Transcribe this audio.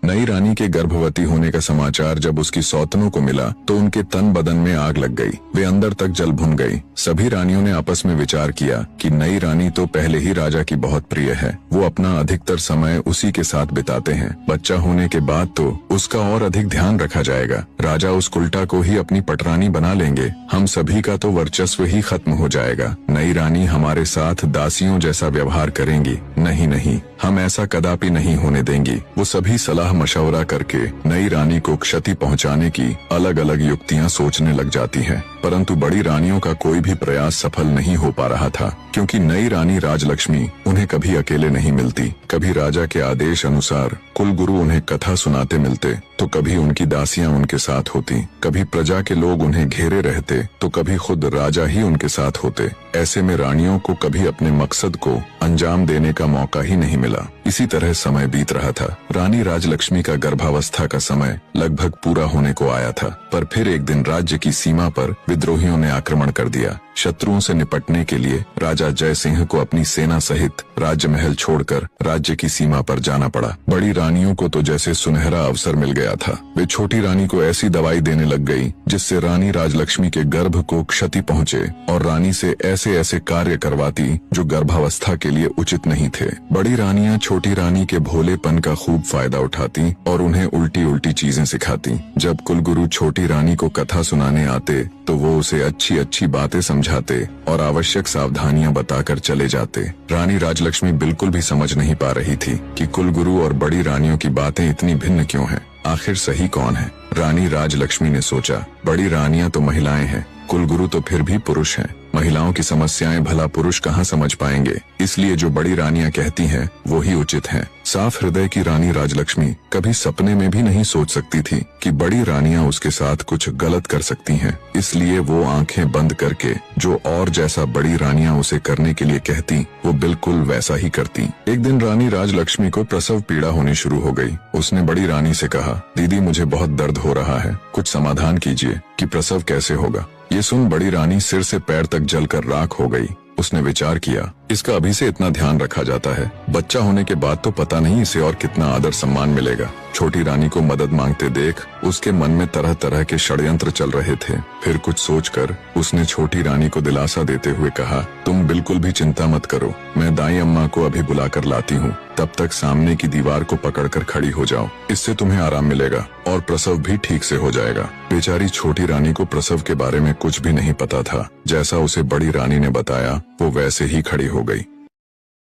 नई रानी के गर्भवती होने का समाचार जब उसकी सौतनों को मिला तो उनके तन बदन में आग लग गई। वे अंदर तक जल भुन गई। सभी रानियों ने आपस में विचार किया कि नई रानी तो पहले ही राजा की बहुत प्रिय है, वो अपना अधिकतर समय उसी के साथ बिताते हैं। बच्चा होने के बाद तो उसका और अधिक ध्यान रखा जाएगा। राजा उस कुल्टा को ही अपनी पटरानी बना लेंगे। हम सभी का तो वर्चस्व ही खत्म हो जाएगा। नई रानी हमारे साथ दासियों जैसा व्यवहार करेंगी। नहीं नहीं, हम ऐसा कदापि नहीं होने देंगी। वो सभी सलाह मशवरा करके नई रानी को क्षति पहुंचाने की अलग अलग युक्तियां सोचने लग जाती हैं। परंतु बड़ी रानियों का कोई भी प्रयास सफल नहीं हो पा रहा था, क्योंकि नई रानी राजलक्ष्मी उन्हें कभी अकेले नहीं मिलती। कभी राजा के आदेश अनुसार कुलगुरु उन्हें कथा सुनाते मिलते तो कभी उनकी दासियां उनके साथ होती। कभी प्रजा के लोग उन्हें घेरे रहते तो कभी खुद राजा ही उनके साथ होते। ऐसे में रानियों को कभी अपने मकसद को अंजाम देने का मौका ही नहीं मिला। इसी तरह समय बीत रहा था। रानी राजलक्ष्मी का गर्भावस्था का समय लगभग पूरा होने को आया था, पर फिर एक दिन राज्य की सीमा पर विद्रोहियों ने आक्रमण कर दिया। शत्रुओं से निपटने के लिए राजा जय सिंह को अपनी सेना सहित राज्य महल छोड़कर राज्य की सीमा पर जाना पड़ा। बड़ी रानियों को तो जैसे सुनहरा अवसर मिल गया था। वे छोटी रानी को ऐसी दवाई देने लग गई जिससे रानी राजलक्ष्मी के गर्भ को क्षति पहुंचे और रानी से ऐसे ऐसे कार्य करवाती जो गर्भावस्था के लिए उचित नहीं थे। बड़ी रानियां छोटी रानी के भोलेपन का खूब फायदा उठाती और उन्हें उल्टी उल्टी चीजें सिखाती। जब कुलगुरु छोटी रानी को कथा सुनाने आते तो वो उसे अच्छी अच्छी बातें समझाते और आवश्यक सावधानियां बताकर चले जाते। रानी राजलक्ष्मी बिल्कुल भी समझ नहीं पा रही थी कि कुलगुरु और बड़ी रानियों की बातें इतनी भिन्न क्यों हैं। आखिर सही कौन है? रानी राजलक्ष्मी ने सोचा, बड़ी रानियां तो महिलाएं हैं, कुलगुरु तो फिर भी पुरुष हैं। महिलाओं की समस्याएं भला पुरुष कहाँ समझ पाएंगे, इसलिए जो बड़ी रानियां कहती हैं वो ही उचित है। साफ हृदय की रानी राजलक्ष्मी कभी सपने में भी नहीं सोच सकती थी कि बड़ी रानियां उसके साथ कुछ गलत कर सकती हैं। इसलिए वो आंखें बंद करके जो और जैसा बड़ी रानियां उसे करने के लिए कहती वो बिल्कुल वैसा ही करती। एक दिन रानी राजलक्ष्मी को प्रसव पीड़ा होनी शुरू हो गई। उसने बड़ी रानी से कहा, दीदी मुझे बहुत दर्द हो रहा है, कुछ समाधान कीजिए कि प्रसव कैसे होगा। ये सुन बड़ी रानी सिर से पैर तक जलकर राख हो गई। उसने विचार किया, इसका अभी से इतना ध्यान रखा जाता है, बच्चा होने के बाद तो पता नहीं इसे और कितना आदर सम्मान मिलेगा। छोटी रानी को मदद मांगते देख उसके मन में तरह तरह के षड्यंत्र चल रहे थे। फिर कुछ सोचकर उसने छोटी रानी को दिलासा देते हुए कहा, तुम बिल्कुल भी चिंता मत करो, मैं दाई अम्मा को अभी बुलाकर लाती हूँ। तब तक सामने की दीवार को पकड़कर खड़ी हो जाओ, इससे तुम्हें आराम मिलेगा और प्रसव भी ठीक से हो जाएगा। बेचारी छोटी रानी को प्रसव के बारे में कुछ भी नहीं पता था। जैसा उसे बड़ी रानी ने बताया वो वैसे ही खड़ी हो गई।